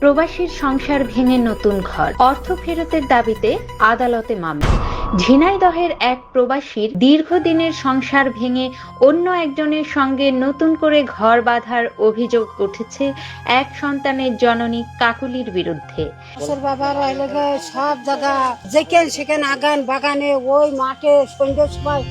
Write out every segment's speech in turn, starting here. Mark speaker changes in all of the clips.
Speaker 1: প্রবাসীর সংসার ভেঙে নতুন ঘর, অর্থ ফেরতের দাবিতে আদালতে মামলা। ঝিনাইদহের এক প্রবাসীর দীর্ঘদিনের সংসার ভেঙে অন্য একজনের সঙ্গে নতুন করে ঘর বাঁধার অভিযোগ উঠেছে এক সন্তানের জননী কাকুলির বিরুদ্ধে।
Speaker 2: বাবার সব জায়গা যেখানে সেখানে আগান বাগানে ওই মাঠে সন্ধ্যের সময়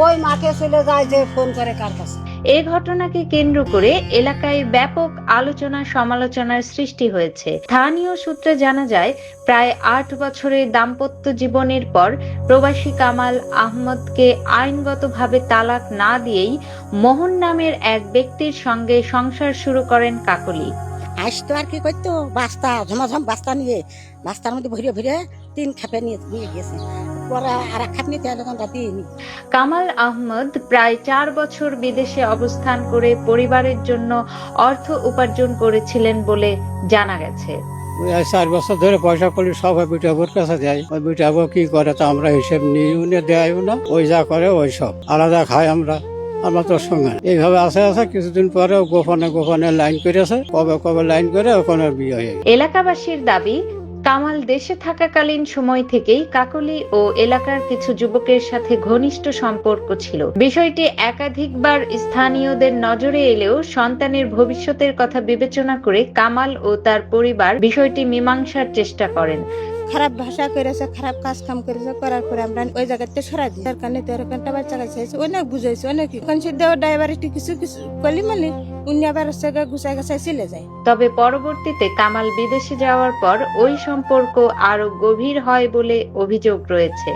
Speaker 2: ওই মাঠে চলে যায় যে ফোন করে কার কাছে।
Speaker 1: এ ঘটনাকে কেন্দ্র করে এলাকায় ব্যাপক আলোচনা সমালোচনার সৃষ্টি হয়েছে। স্থানীয় সূত্রে জানা যায়, প্রায় ৮ বছরের দাম্পত্য জীবনের পর প্রবাসী কামাল আহমদকে আইনগতভাবে তালাক না দিয়েই মোহন নামের এক ব্যক্তির সঙ্গে সংসার শুরু করেন কাকলি।
Speaker 2: আসতো আর কি করতো, বাস্তা ঝমাঝম বাস্তা নিয়ে বাস্তার মধ্যে ভরে ভরে 3 খাপে নিয়ে গেছে। পরে আর এক খাপ নিতে দিইনি।
Speaker 1: কামাল আহমদ প্রায় 4 বছর বিদেশে অবস্থান করে পরিবারের জন্য অর্থ উপার্জন করেছিলেন বলে জানা গেছে।
Speaker 3: 4 বছর ধরে পয়সা করি সব বিটাবোর কাছে দেয়। ওই বিটাবো কি করে তা আমরা হিসেব নিয়ে দেয়ও না, ওই যা করে ওই সব আলাদা খাই আমরা তোর সঙ্গে এইভাবে আছে কিছুদিন পরে গোপনে লাইন করেছে, কবে লাইন করে ওখানে বিয়ে হয়ে গেছে।
Speaker 1: এলাকাবাসীর দাবি, কামাল দেশে থাকাকালীন সময় থেকেই কাকলি ও এলাকার কিছু যুবকের সাথে ঘনিষ্ঠ সম্পর্ক ছিল। বিষয়টি একাধিকবার স্থানীয়দের নজরে এলেও সন্তানের ভবিষ্যতের কথা বিবেচনা করে কামাল ও তার পরিবার বিষয়টি মীমাংসার চেষ্টা করেন।
Speaker 2: খারাপ ভাষা করেছে, খারাপ কাজ কাম করেছে, করার পরে আমরা ওই জায়গাতে সরাই দিই। দরকার নেই দরকারটা বাচ্চা চাইছে, অনেক বুঝাইছে, অনেক ড্রাইভার একটু কিছু কলি মালি উনি আবার গুছাই গাছাই চলে যায়।
Speaker 1: তবে পরবর্তীতে কামাল বিদেশে যাওয়ার পর ওই সম্পর্ক আরো গভীর হয় বলে অভিযোগ রয়েছে।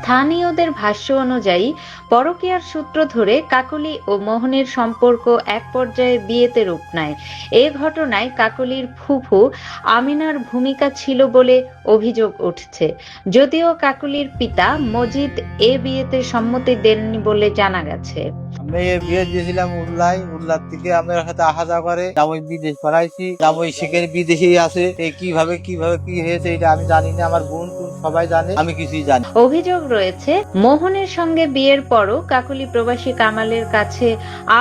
Speaker 1: স্থানীয়দের ভাষ্য অনুযায়ী পরকীয়ার সূত্র ধরে কাকলি ও মোহনের সম্পর্ক এক পর্যায়ে বিয়েতে রূপ নেয়। এ ঘটনায় কাকলির ফুফু আমিনার ভূমিকা ছিল বলে অভিযোগ উঠছে। যদিও কাকলির পিতা মজিদ এ বিয়েতে সম্মতি দেননি বলে জানা গেছে।
Speaker 4: মেয়ে বিয়ে দিয়েছিলাম উল্লার থেকে আমার সাথে আসা যাওয়া করে, জামাই বিদেশ পড়াইছি, জামাই সেখানে বিদেশে আছে। কিভাবে কি হয়েছে এটা আমি জানি না, আমার বোন সবাই জানে, আমি কিছুই জানি।
Speaker 1: অভিযোগ রয়েছে, মোহনের সঙ্গে বিয়ের পরও কাকলি প্রবাসী কামালের কাছে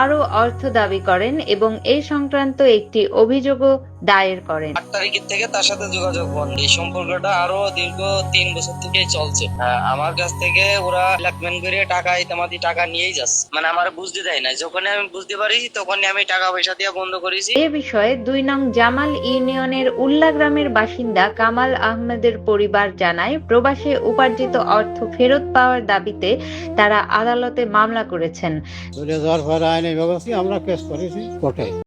Speaker 1: আরো অর্থ দাবি করেন এবং এই সংক্রান্ত একটি অভিযোগও দায়ের করেন।
Speaker 5: 8 তারিখের থেকে তার সাথে যোগাযোগ বন্ধ। এই সম্পর্কটা আরো দীর্ঘ 3 বছর থেকে চলছে। আমার কাছ থেকে ওরা ব্ল্যাকমেল করে টাকা নিয়েই যাচ্ছে, মানে আমার বুঝতে দেয় না। যখন আমি বুঝতে পারি তখনই আমি টাকা পয়সা দিয়ে বন্ধ করেছি।
Speaker 1: এ বিষয়ে 2 নং জামাল ইউনিয়নের উল্লা গ্রামের বাসিন্দা কামাল আহমেদের পরিবার জানায়, প্রবাসে উপার্জিত অর্থ ফেরত পাওয়ার দাবিতে তারা আদালতে মামলা করেছেন।
Speaker 3: চলে যাওয়ার পরে আইনের ব্যবস্থা আমরা কেস করেছি কোর্টে।